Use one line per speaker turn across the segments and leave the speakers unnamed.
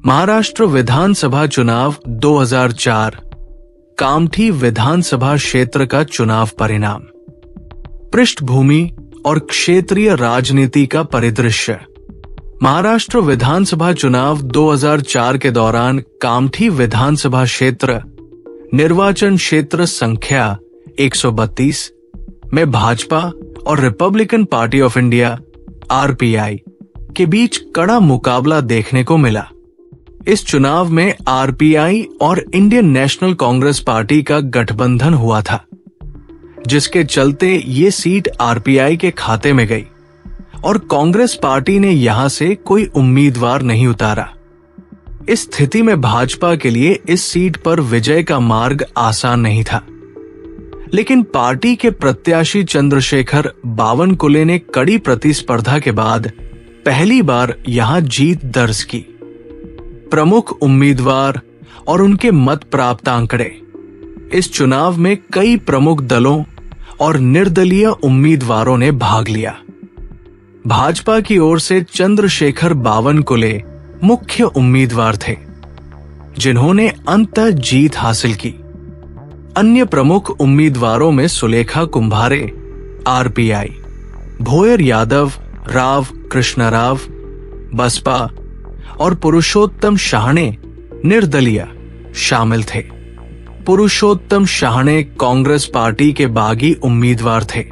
महाराष्ट्र विधानसभा चुनाव 2004 कामठी विधानसभा क्षेत्र का चुनाव परिणाम, पृष्ठभूमि और क्षेत्रीय राजनीति का परिदृश्य। महाराष्ट्र विधानसभा चुनाव 2004 के दौरान कामठी विधानसभा क्षेत्र निर्वाचन क्षेत्र संख्या 132 में भाजपा और Republican party of India RPI के बीच कड़ा मुकाबला देखने को मिला। इस चुनाव में आरपीआई और इंडियन नेशनल कांग्रेस पार्टी का गठबंधन हुआ था, जिसके चलते ये सीट आरपीआई के खाते में गई और कांग्रेस पार्टी ने यहां से कोई उम्मीदवार नहीं उतारा। इस स्थिति में भाजपा के लिए इस सीट पर विजय का मार्ग आसान नहीं था, लेकिन पार्टी के प्रत्याशी चंद्रशेखर बावनकुले ने कड़ी प्रतिस्पर्धा के बाद पहली बार यहां जीत दर्ज की। प्रमुख उम्मीदवार और उनके मत प्राप्त आंकड़े। इस चुनाव में कई प्रमुख दलों और निर्दलीय उम्मीदवारों ने भाग लिया। भाजपा की ओर से चंद्रशेखर बावनकुले मुख्य उम्मीदवार थे, जिन्होंने अंततः जीत हासिल की। अन्य प्रमुख उम्मीदवारों में सुलेखा कुंभारे आरपीआई, भोयर यादव राव कृष्णराव बसपा और पुरुषोत्तम शाहणे निर्दलीय शामिल थे। पुरुषोत्तम शाहणे कांग्रेस पार्टी के बागी उम्मीदवार थे,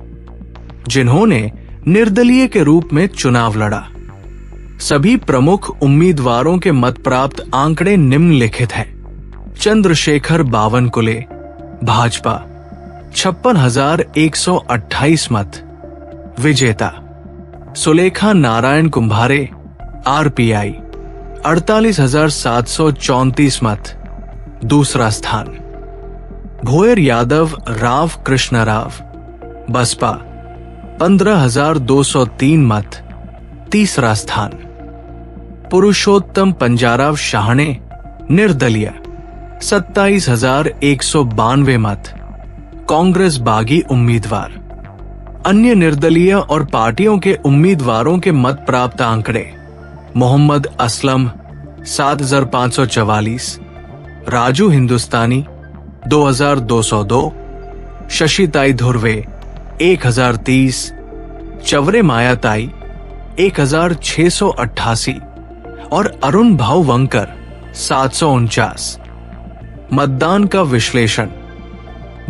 जिन्होंने निर्दलीय के रूप में चुनाव लड़ा। सभी प्रमुख उम्मीदवारों के मत प्राप्त आंकड़े निम्नलिखित हैं। चंद्रशेखर बावनकुले भाजपा 56,128 मत विजेता। सुलेखा नारायण कुंभारे आरपीआई 48,734 मत दूसरा स्थान। भोयर यादव राव कृष्णराव बसपा 15,203 मत तीसरा स्थान। पुरुषोत्तम पंजाराव शाहणे निर्दलीय 27,192 मत कांग्रेस बागी उम्मीदवार। अन्य निर्दलीय और पार्टियों के उम्मीदवारों के मत प्राप्त आंकड़े। मोहम्मद असलम 7,544, राजू हिंदुस्तानी 2,202, शशिताई धुर्वे 1,030, चवरे मायाताई 1,688 और अरुण भाऊवंकर 749। मतदान का विश्लेषण।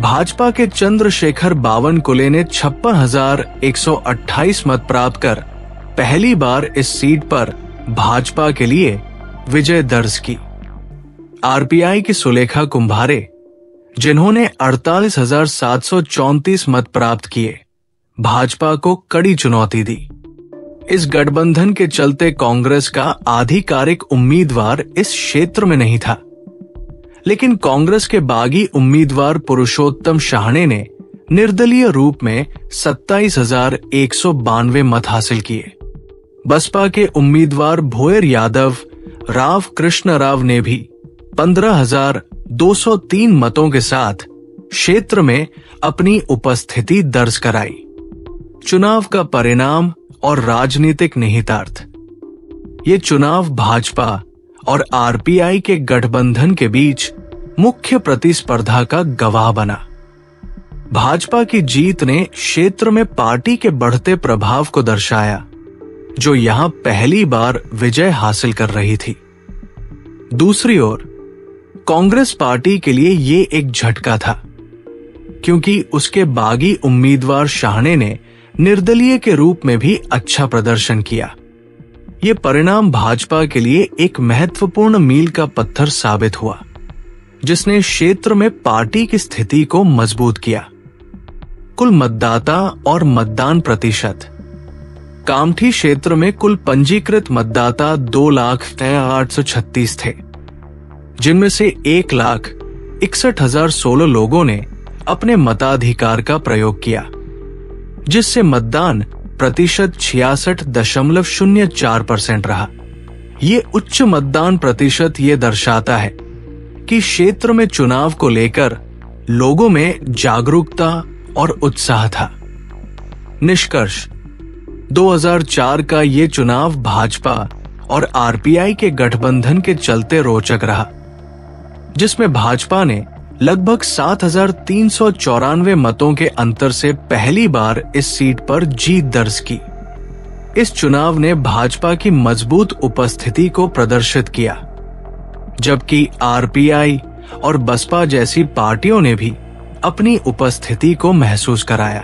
भाजपा के चंद्रशेखर बावनकुले ने 56,128 मत प्राप्त कर पहली बार इस सीट पर भाजपा के लिए विजय दर्ज की। आरपीआई की सुलेखा कुंभारे, जिन्होंने 48,734 मत प्राप्त किए, भाजपा को कड़ी चुनौती दी। इस गठबंधन के चलते कांग्रेस का आधिकारिक उम्मीदवार इस क्षेत्र में नहीं था, लेकिन कांग्रेस के बागी उम्मीदवार पुरुषोत्तम शाहणे ने निर्दलीय रूप में 27,192 मत हासिल किए। बसपा के उम्मीदवार भोयर यादव राव कृष्णराव ने भी 15,203 मतों के साथ क्षेत्र में अपनी उपस्थिति दर्ज कराई। चुनाव का परिणाम और राजनीतिक निहितार्थ। ये चुनाव भाजपा और आरपीआई के गठबंधन के बीच मुख्य प्रतिस्पर्धा का गवाह बना। भाजपा की जीत ने क्षेत्र में पार्टी के बढ़ते प्रभाव को दर्शाया, जो यहां पहली बार विजय हासिल कर रही थी। दूसरी ओर कांग्रेस पार्टी के लिए ये एक झटका था, क्योंकि उसके बागी उम्मीदवार शाहणे ने निर्दलीय के रूप में भी अच्छा प्रदर्शन किया। ये परिणाम भाजपा के लिए एक महत्वपूर्ण मील का पत्थर साबित हुआ, जिसने क्षेत्र में पार्टी की स्थिति को मजबूत किया। कुल मतदाता और मतदान प्रतिशत। कामठी क्षेत्र में कुल पंजीकृत मतदाता 2,08,36 थे, जिनमें से 1,61,016 लोगों ने अपने मताधिकार का प्रयोग किया, जिससे मतदान प्रतिशत 66.04% रहा। ये उच्च मतदान प्रतिशत ये दर्शाता है कि क्षेत्र में चुनाव को लेकर लोगों में जागरूकता और उत्साह था। निष्कर्ष, 2004 का ये चुनाव भाजपा और आरपीआई के गठबंधन के चलते रोचक रहा, जिसमें भाजपा ने लगभग 7,394 मतों के अंतर से पहली बार इस सीट पर जीत दर्ज की। इस चुनाव ने भाजपा की मजबूत उपस्थिति को प्रदर्शित किया, जबकि आरपीआई और बसपा जैसी पार्टियों ने भी अपनी उपस्थिति को महसूस कराया।